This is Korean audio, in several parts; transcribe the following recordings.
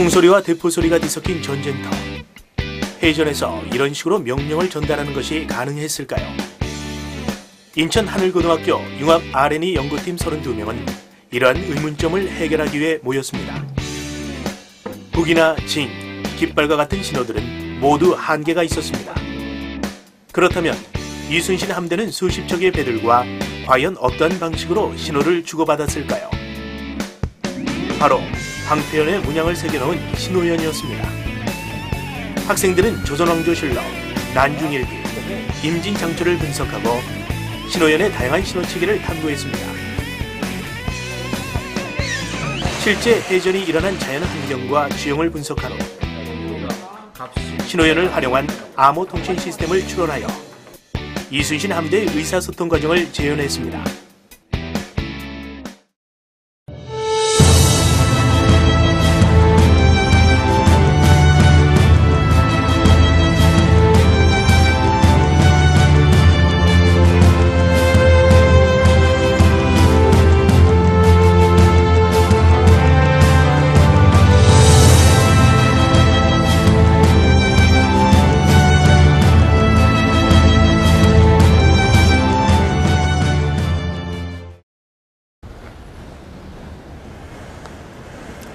총소리와 대포소리가 뒤섞인 전쟁터. 해전에서 이런 식으로 명령을 전달하는 것이 가능했을까요? 인천 하늘고등학교 융합 R&E 연구팀 32명은 이러한 의문점을 해결하기 위해 모였습니다. 북이나 징, 깃발과 같은 신호들은 모두 한계가 있었습니다. 그렇다면 이순신 함대는 수십 척의 배들과 과연 어떠한 방식으로 신호를 주고받았을까요? 바로 방패연에 문양을 새겨놓은 신호연이었습니다. 학생들은 조선왕조실록, 난중일기, 임진장초를 분석하고 신호연의 다양한 신호체계를 탐구했습니다. 실제 해전이 일어난 자연 환경과 지형을 분석한 후 신호연을 활용한 암호 통신 시스템을 추론하여 이순신 함대의 의사소통 과정을 재현했습니다.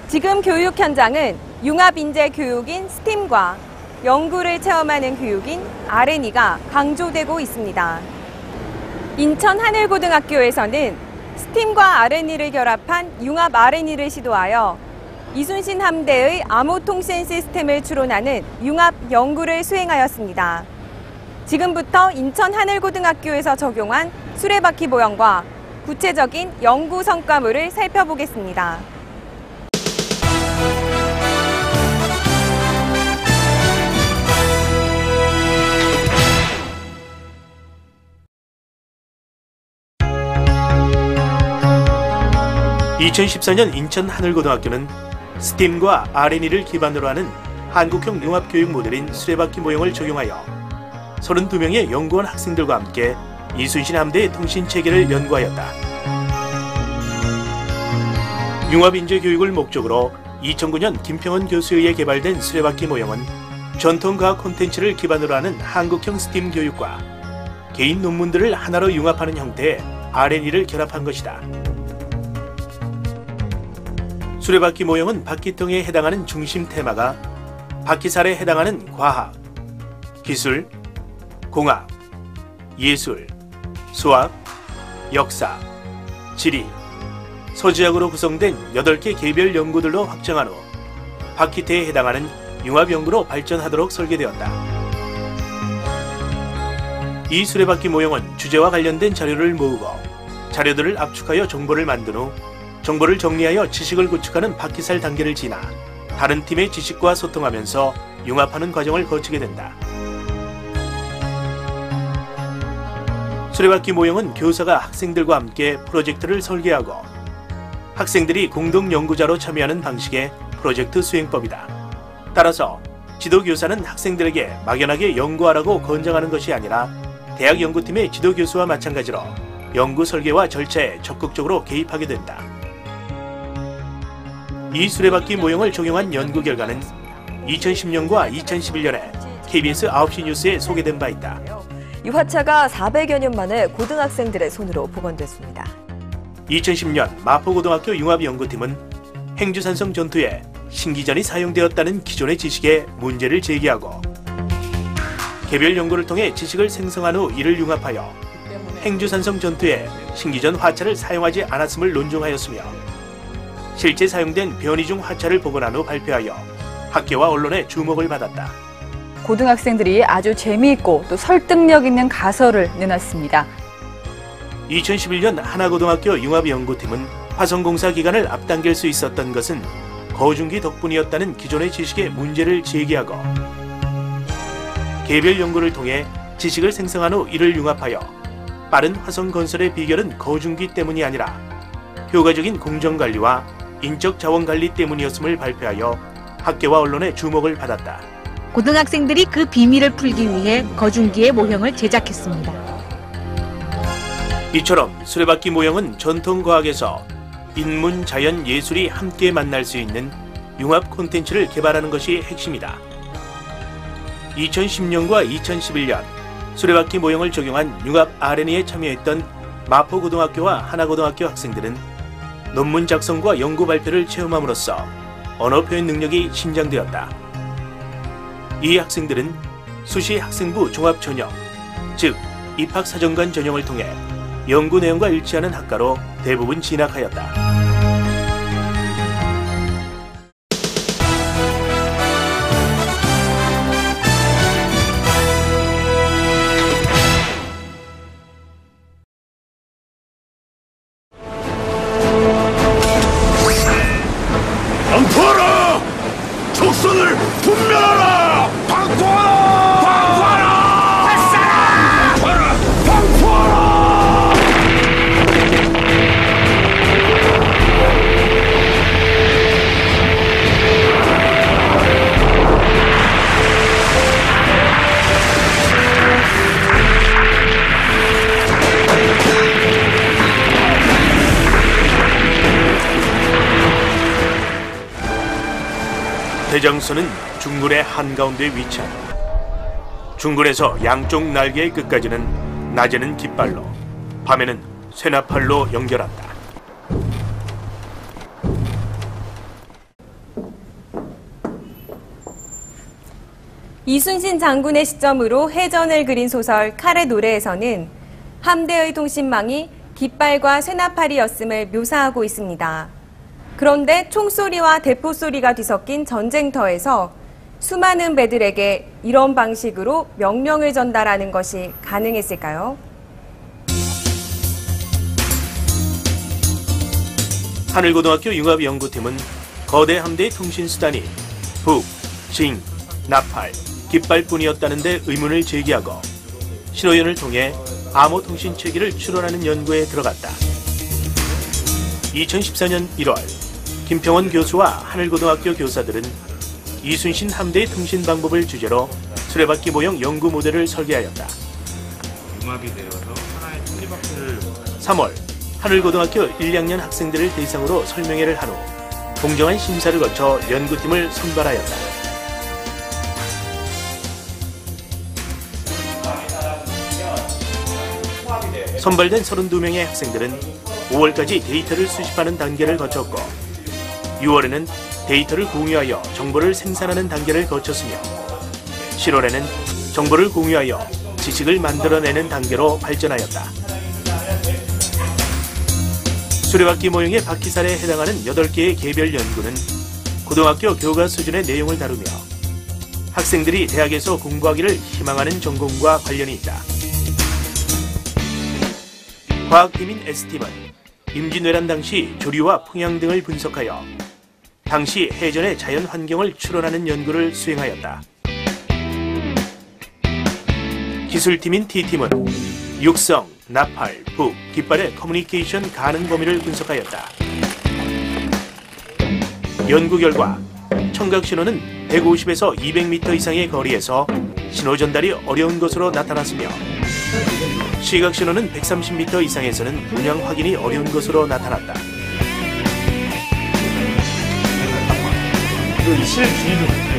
지금 교육 현장은 융합인재교육인 스팀과 연구를 체험하는 교육인 R&E가 강조되고 있습니다. 인천 하늘고등학교에서는 스팀과 R&E를 결합한 융합 R&E를 시도하여 이순신 함대의 암호통신 시스템을 추론하는 융합 연구를 수행하였습니다. 지금부터 인천 하늘고등학교에서 적용한 수레바퀴 모형과 구체적인 연구 성과물을 살펴보겠습니다. (2014년) 인천 하늘고등학교는 스팀과 R&E를 기반으로 하는 한국형 융합교육 모델인 수레바퀴 모형을 적용하여 32명의 연구원 학생들과 함께 이순신 함대의 통신체계를 연구하였다. 융합인재교육을 목적으로 2009년 김평원 교수에 의해 개발된 수레바퀴 모형은 전통과학 콘텐츠를 기반으로 하는 한국형 스팀 교육과 개인 논문들을 하나로 융합하는 형태의 R&E를 결합한 것이다. 수레바퀴 모형은 바퀴통에 해당하는 중심 테마가 바퀴살에 해당하는 과학, 기술, 공학, 예술, 수학, 역사, 지리, 서지학으로 구성된 8개 개별 연구들로 확정한 후 바퀴테에 해당하는 융합연구로 발전하도록 설계되었다. 이 수레바퀴 모형은 주제와 관련된 자료를 모으고 자료들을 압축하여 정보를 만든 후 정보를 정리하여 지식을 구축하는 바퀴살 단계를 지나 다른 팀의 지식과 소통하면서 융합하는 과정을 거치게 된다. 수레바퀴 모형은 교사가 학생들과 함께 프로젝트를 설계하고 학생들이 공동 연구자로 참여하는 방식의 프로젝트 수행법이다. 따라서 지도교사는 학생들에게 막연하게 연구하라고 권장하는 것이 아니라 대학 연구팀의 지도교수와 마찬가지로 연구 설계와 절차에 적극적으로 개입하게 된다. 이 수레바퀴 모형을 적용한 연구 결과는 2010년과 2011년에 KBS 9시 뉴스에 소개된 바 있다. 이 화차가 400여 년 만에 고등학생들의 손으로 복원됐습니다. 2010년 마포고등학교 융합연구팀은 행주산성 전투에 신기전이 사용되었다는 기존의 지식에 문제를 제기하고 개별 연구를 통해 지식을 생성한 후 이를 융합하여 행주산성 전투에 신기전 화차를 사용하지 않았음을 논증하였으며 실제 사용된 변이중 화차를 복원한 후 발표하여 학계와 언론의 주목을 받았다. 고등학생들이 아주 재미있고 또 설득력 있는 가설을 내놨습니다. 2011년 하나고등학교 융합연구팀은 화성공사 기간을 앞당길 수 있었던 것은 거중기 덕분이었다는 기존의 지식에 문제를 제기하고 개별 연구를 통해 지식을 생성한 후 이를 융합하여 빠른 화성 건설의 비결은 거중기 때문이 아니라 효과적인 공정관리와 인적 자원관리 때문이었음을 발표하여 학계와 언론의 주목을 받았다. 고등학생들이 그 비밀을 풀기 위해 거중기의 모형을 제작했습니다. 이처럼 수레바퀴 모형은 전통과학에서 인문, 자연, 예술이 함께 만날 수 있는 융합 콘텐츠를 개발하는 것이 핵심이다. 2010년과 2011년 수레바퀴 모형을 적용한 융합 R&E에 참여했던 마포고등학교와 하나고등학교 학생들은 논문 작성과 연구 발표를 체험함으로써 언어 표현 능력이 신장되었다. 이 학생들은 수시 학생부 종합 전형, 즉 입학사정관 전형을 통해 연구 내용과 일치하는 학과로 대부분 진학하였다. 방포하라! 적선을 분멸하라! 방포하라! 방포하라! 발사라! 방포하라! 대장선은 중군의 한가운데 위치한다. 중군에서 양쪽 날개의 끝까지는 낮에는 깃발로, 밤에는 쇠나팔로 연결한다. 이순신 장군의 시점으로 해전을 그린 소설 칼의 노래에서는 함대의 통신망이 깃발과 쇠나팔이었음을 묘사하고 있습니다. 그런데 총소리와 대포소리가 뒤섞인 전쟁터에서 수많은 배들에게 이런 방식으로 명령을 전달하는 것이 가능했을까요? 하늘고등학교 융합연구팀은 거대 함대의 통신수단이 북, 징, 나팔, 깃발뿐이었다는 데 의문을 제기하고 신호연을 통해 암호통신 체계를 추론하는 연구에 들어갔다. 2014년 1월 김평원 교수와 하늘고등학교 교사들은 이순신 함대의 통신 방법을 주제로 수레바퀴 모형 연구 모델을 설계하였다. 융합이 되어서 하나의 톱니바퀴를 3월 하늘고등학교 1, 2학년 학생들을 대상으로 설명회를 한 후 공정한 심사를 거쳐 연구팀을 선발하였다. 선발된 32명의 학생들은 5월까지 데이터를 수집하는 단계를 거쳤고 6월에는 데이터를 공유하여 정보를 생산하는 단계를 거쳤으며 7월에는 정보를 공유하여 지식을 만들어내는 단계로 발전하였다. 수레바퀴 모형의 바퀴살에 해당하는 8개의 개별 연구는 고등학교 교과 수준의 내용을 다루며 학생들이 대학에서 공부하기를 희망하는 전공과 관련이 있다. 과학팀인 S팀은 임진왜란 당시 조류와 풍향 등을 분석하여 당시 해전의 자연 환경을 추론하는 연구를 수행하였다. 기술팀인 T팀은 육성, 나팔, 북, 깃발의 커뮤니케이션 가능 범위를 분석하였다. 연구 결과 청각 신호는 150에서 200m 이상의 거리에서 신호 전달이 어려운 것으로 나타났으며 시각 신호는 130m 이상에서는 문양 확인이 어려운 것으로 나타났다.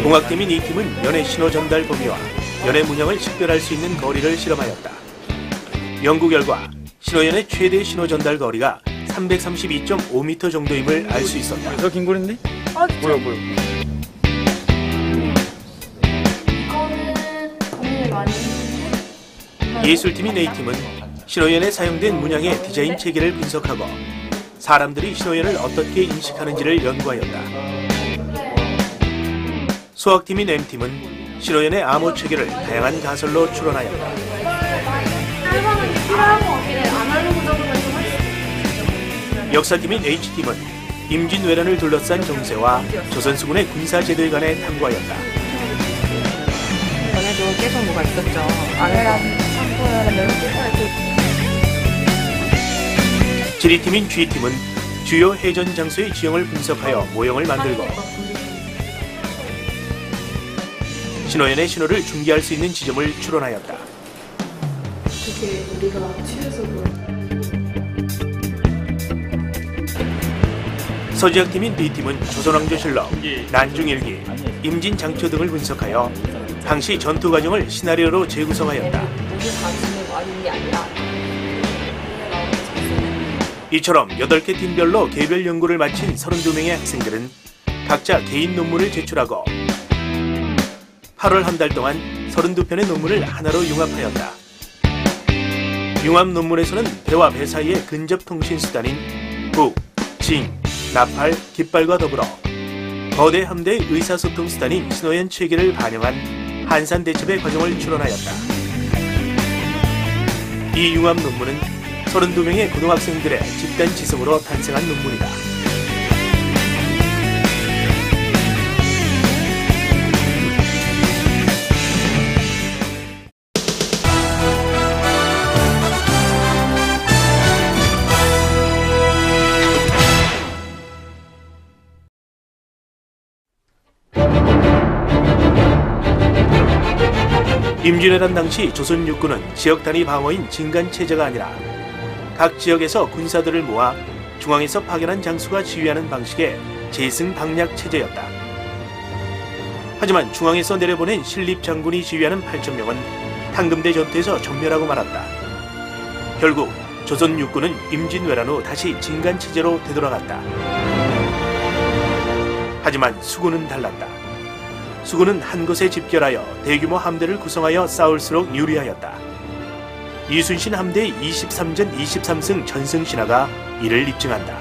공학팀인 이 팀은 연의 신호 전달 범위와 연의 문양을 식별할 수 있는 거리를 실험하였다. 연구 결과 신호연의 최대 신호 전달 거리가 332.5m 정도임을 알 수 있었다. 더 긴 거리인데? 아, 진짜? 뭐야? 이거는 고민을 많이 했는데 예술팀인 A팀은 신호연에 사용된 문양의 디자인 체계를 분석하고 사람들이 신호연을 어떻게 인식하는지를 연구하였다. 수학팀인 M팀은 신호연의 암호 체계를 다양한 가설로 추론하였다. 일반은 필요하고 없기를 아날로그적으로 좀 할 수 있어요. 역사팀인 H팀은 임진왜란을 둘러싼 정세와 조선수군의 군사제도에 관해 탐구하였다. 전에도 계속 뭐가 있었죠. 아내랑 참고하는 지리팀인 G팀은 주요 해전 장소의 지형을 분석하여 모형을 만들고 신호연의 신호를 중계할 수 있는 지점을 추론하였다. 되게 우리가 취해서 그런 서지학팀인 B팀은 조선왕조실록, 난중일기, 임진장초 등을 분석하여 당시 전투 과정을 시나리오로 재구성하였다. 이처럼 8개 팀별로 개별 연구를 마친 32명의 학생들은 각자 개인 논문을 제출하고 8월 한 달 동안 32편의 논문을 하나로 융합하였다. 융합 논문에서는 배와 배 사이의 근접 통신 수단인 북, 징, 나팔, 깃발과 더불어 거대 함대의 의사소통 수단인 신호연 체계를 반영한 한산 대첩의 과정을 추론하였다. 이 융합 논문은 32명의 고등학생들의 집단 지성으로 탄생한 논문이다. 임진왜란 당시 조선 육군은 지역 단위 방어인 진간체제가 아니라 각 지역에서 군사들을 모아 중앙에서 파견한 장수가 지휘하는 방식의 제승방략 체제였다. 하지만 중앙에서 내려보낸 신립장군이 지휘하는 8,000명은 탄금대 전투에서 전멸하고 말았다. 결국 조선 육군은 임진왜란 후 다시 진간체제로 되돌아갔다. 하지만 수군은 달랐다. 수군은 한 곳에 집결하여 대규모 함대를 구성하여 싸울수록 유리하였다. 이순신 함대의 23전 23승 전승신화가 이를 입증한다.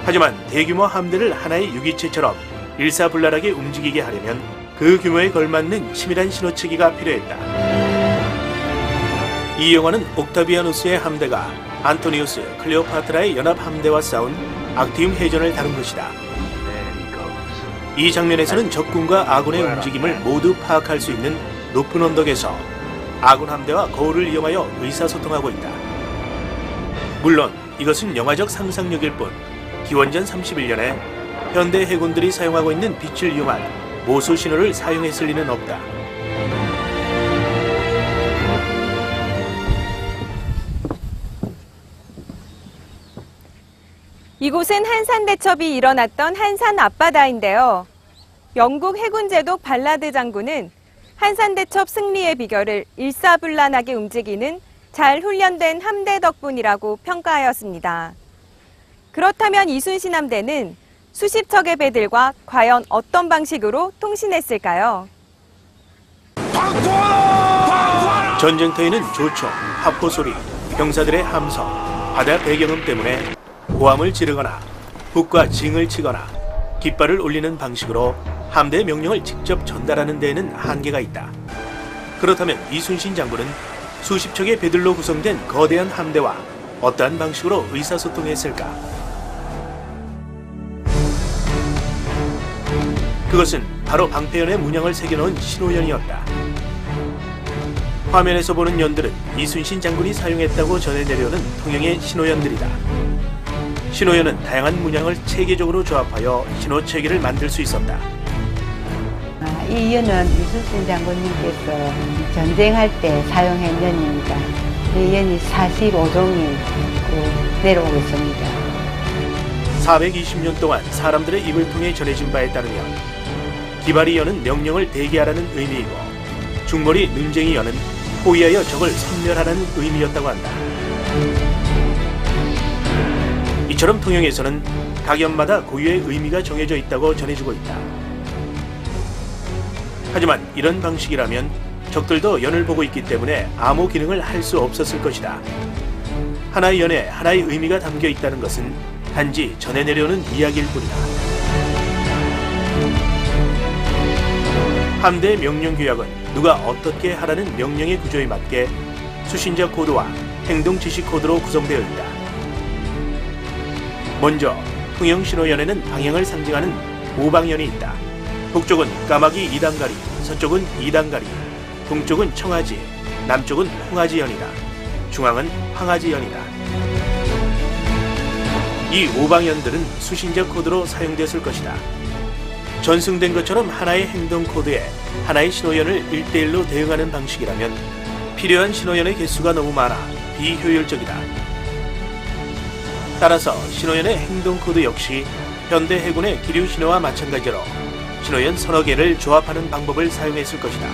하지만 대규모 함대를 하나의 유기체처럼 일사불란하게 움직이게 하려면 그 규모에 걸맞는 치밀한 신호체계가 필요했다. 이 영화는 옥타비아누스의 함대가 안토니우스, 클레오파트라의 연합 함대와 싸운 악티움 해전을 다룬 것이다. 이 장면에서는 적군과 아군의 움직임을 모두 파악할 수 있는 높은 언덕에서 아군 함대와 거울을 이용하여 의사소통하고 있다. 물론 이것은 영화적 상상력일 뿐 기원전 31년에 현대 해군들이 사용하고 있는 빛을 이용한 모수 신호를 사용했을 리는 없다. 이곳은 한산대첩이 일어났던 한산 앞바다인데요. 영국 해군제독 발라드 장군은 한산대첩 승리의 비결을 일사불란하게 움직이는 잘 훈련된 함대 덕분이라고 평가하였습니다. 그렇다면 이순신 함대는 수십 척의 배들과 과연 어떤 방식으로 통신했을까요? 전쟁터에는 조총, 화포소리, 병사들의 함성, 바다 배경음 때문에 고함을 지르거나 북과 징을 치거나 깃발을 올리는 방식으로 함대의 명령을 직접 전달하는 데에는 한계가 있다. 그렇다면 이순신 장군은 수십 척의 배들로 구성된 거대한 함대와 어떠한 방식으로 의사소통했을까? 그것은 바로 방패연에 문양을 새겨놓은 신호연이었다. 화면에서 보는 연들은 이순신 장군이 사용했다고 전해 내려오는 통영의 신호연들이다. 신호연은 다양한 문양을 체계적으로 조합하여 신호체계를 만들 수 있었다. 이 연은 이순신 장군님께서 전쟁할 때 사용한 연입니다. 이 연이 45종이 내려오고 있습니다. 420년 동안 사람들의 입을 통해 전해진 바에 따르면 기바리 연은 명령을 대기하라는 의미이고 중머리 눈쟁이 연은 포위하여 적을 섬멸하라는 의미였다고 한다. 이처럼 통영에서는 각 연마다 고유의 의미가 정해져 있다고 전해지고 있다. 하지만 이런 방식이라면 적들도 연을 보고 있기 때문에 암호 기능을 할 수 없었을 것이다. 하나의 연에 하나의 의미가 담겨 있다는 것은 단지 전해 내려오는 이야기일 뿐이다. 함대 명령 규약은 누가 어떻게 하라는 명령의 구조에 맞게 수신자 코드와 행동 지시 코드로 구성되어 있다. 먼저 통영 신호연에는 방향을 상징하는 오방연이 있다. 북쪽은 까마귀 2단가리, 서쪽은 2단가리, 동쪽은 청아지, 남쪽은 홍아지연이다. 중앙은 황아지연이다. 이 오방연들은 수신자 코드로 사용됐을 것이다. 전승된 것처럼 하나의 행동 코드에 하나의 신호연을 1대1로 대응하는 방식이라면 필요한 신호연의 개수가 너무 많아 비효율적이다. 따라서 신호연의 행동 코드 역시 현대 해군의 기류 신호와 마찬가지로 신호연 서너 개를 조합하는 방법을 사용했을 것이다.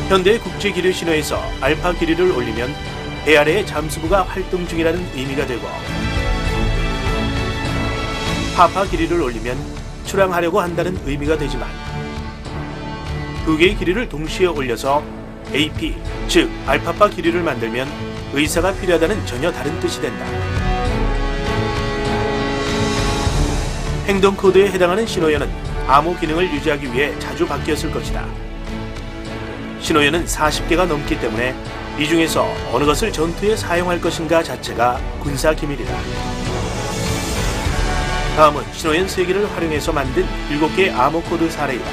현대 국제 기류 신호에서 알파 기류를 올리면 배 아래의 잠수부가 활동 중이라는 의미가 되고, 파파 기류를 올리면 출항하려고 한다는 의미가 되지만, 두 개의 기류를 동시에 올려서 AP, 즉 알파파 기류를 만들면 의사가 필요하다는 전혀 다른 뜻이 된다. 행동 코드에 해당하는 신호연은 암호 기능을 유지하기 위해 자주 바뀌었을 것이다. 신호연은 40개가 넘기 때문에 이 중에서 어느 것을 전투에 사용할 것인가 자체가 군사 기밀이다. 다음은 신호연 3개를 활용해서 만든 7개의 암호 코드 사례이다.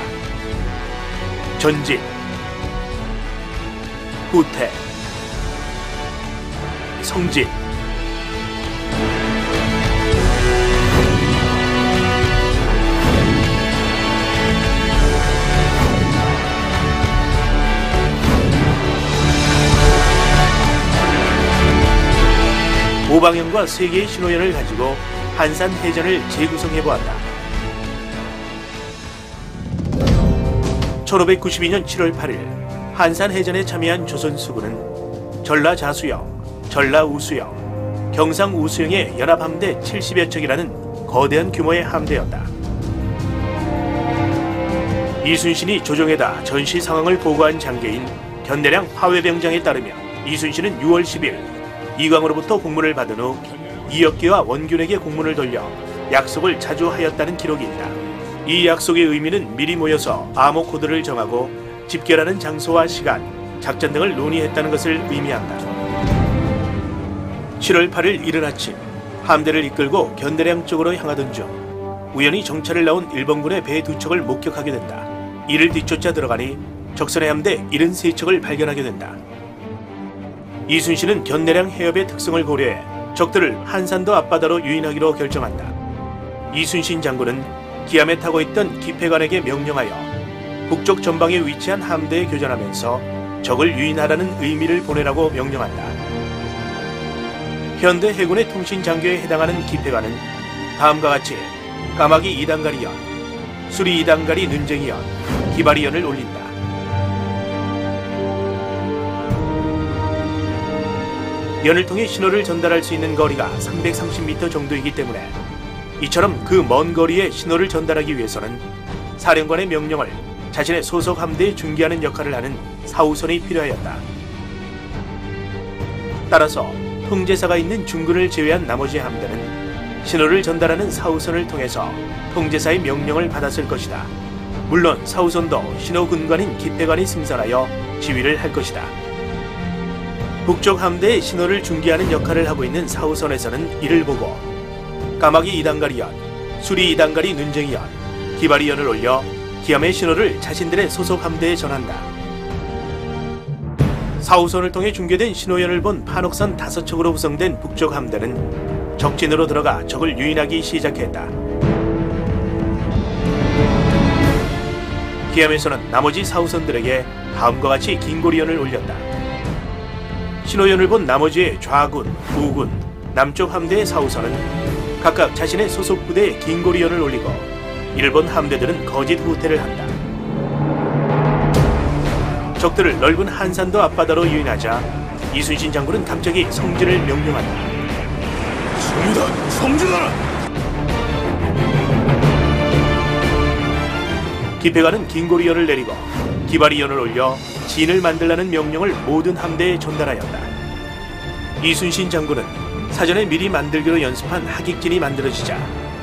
전진, 후퇴, 성진. 오방형과 3개의 신호연을 가지고 한산 해전을 재구성해보았다. 1592년 7월 8일 한산 해전에 참여한 조선 수군은 전라자수영, 전라우수영, 경상우수영의 연합함대 70여 척이라는 거대한 규모의 함대였다. 이순신이 조정에다 전시 상황을 보고한 장계인 견대량 화훼병장에 따르면 이순신은 6월 10일 이광으로부터 공문을 받은 후 이역기와 원균에게 공문을 돌려 약속을 자주 하였다는 기록이 있다. 이 약속의 의미는 미리 모여서 암호 코드를 정하고 집결하는 장소와 시간, 작전 등을 논의했다는 것을 의미한다. 7월 8일 이른 아침 함대를 이끌고 견대량 쪽으로 향하던 중 우연히 정찰을 나온 일본군의 배 2척을 목격하게 된다. 이를 뒤쫓아 들어가니 적선의 함대 73척을 발견하게 된다. 이순신은 견대량 해협의 특성을 고려해 적들을 한산도 앞바다로 유인하기로 결정한다. 이순신 장군은 기암에 타고 있던 기폐관에게 명령하여 북쪽 전방에 위치한 함대에 교전하면서 적을 유인하라는 의미를 보내라고 명령한다. 현대 해군의 통신 장교에 해당하는 기폐관은 다음과 같이 까마귀 2단가리연, 수리 2단가리 눈쟁이연, 기바리연을 올린다. 연을 통해 신호를 전달할 수 있는 거리가 330m 정도이기 때문에 이처럼 그 먼 거리에 신호를 전달하기 위해서는 사령관의 명령을 자신의 소속 함대에 중계하는 역할을 하는 사우선이 필요하였다. 따라서 통제사가 있는 중군을 제외한 나머지 함대는 신호를 전달하는 사우선을 통해서 통제사의 명령을 받았을 것이다. 물론 사우선도 신호군관인 기폐관이 승선하여 지휘를 할 것이다. 북쪽 함대의 신호를 중계하는 역할을 하고 있는 사우선에서는 이를 보고 까마귀 2단가리연, 수리 2단가리 눈쟁이연, 기바리연을 올려 기암의 신호를 자신들의 소속 함대에 전한다. 사우선을 통해 중계된 신호연을 본 판옥선 5척으로 구성된 북쪽 함대는 적진으로 들어가 적을 유인하기 시작했다. 기암에서는 나머지 사우선들에게 다음과 같이 긴고리연을 올렸다. 신호연을 본 나머지의 좌군, 우군, 남쪽 함대의 사우선은 각각 자신의 소속 부대에 긴고리연을 올리고 이를 본 함대들은 거짓 후퇴를 한다. 적들을 넓은 한산도 앞바다로 유인하자 이순신 장군은 갑자기 성진을 명령한다. 성진아! 성진아! 기폐관은 긴고리연을 내리고 기바리연을 올려 진을 만들라는 명령을 모든 함대에 전달하였다. 이순신 장군은 사전에 미리 만들기로 연습한 하객진이 만들어지자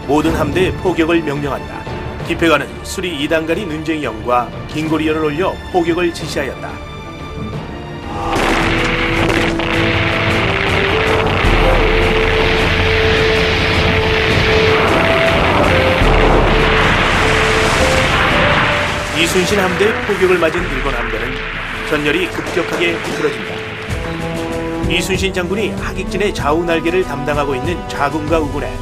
모든 함대에 포격을 명령한다. 기폐관은 수리 2단가리 눈쟁이연과 긴고리연을 올려 포격을 지시하였다. 이순신 함대의 포격을 맞은 일본 함대는 전열이 급격하게 흐트러진다. 이순신 장군이 하객진의 좌우 날개를 담당하고 있는 좌군과 우군에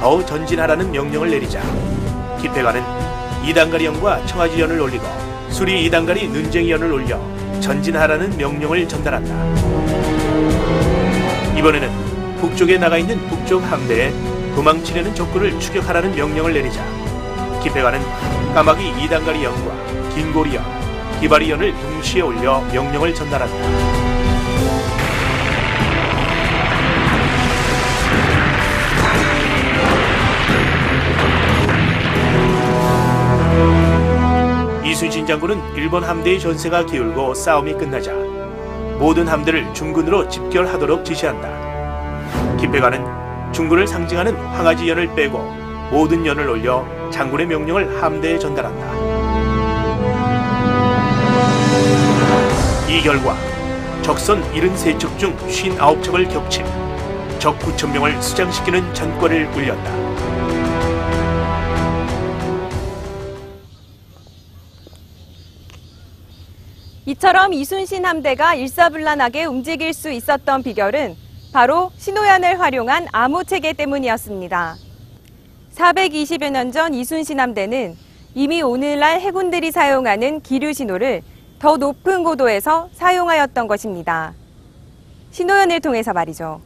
더 전진하라는 명령을 내리자 기폐관은 2단가리연과 청아지연을 올리고 수리 2단가리 눈쟁이연을 올려 전진하라는 명령을 전달한다. 이번에는 북쪽에 나가 있는 북쪽 함대에 도망치려는 적군을 추격하라는 명령을 내리자 기폐관은 까마귀 2단가리 연과 긴고리 연, 기바리 연을 동시에 올려 명령을 전달한다. 이순신 장군은 일본 함대의 전세가 기울고 싸움이 끝나자 모든 함대를 중군으로 집결하도록 지시한다. 기폐관은 중군을 상징하는 황하지 연을 빼고 모든 연을 올려 장군의 명령을 함대에 전달한다. 이 결과 적선 73척 중 59척을 격침, 적 9,000명을 수장시키는 전과를 울렸다. 이처럼 이순신 함대가 일사불란하게 움직일 수 있었던 비결은 바로 신호연을 활용한 암호체계 때문이었습니다. 420여 년 전 이순신 함대는 이미 오늘날 해군들이 사용하는 기류 신호를 더 높은 고도에서 사용하였던 것입니다. 신호연을 통해서 말이죠.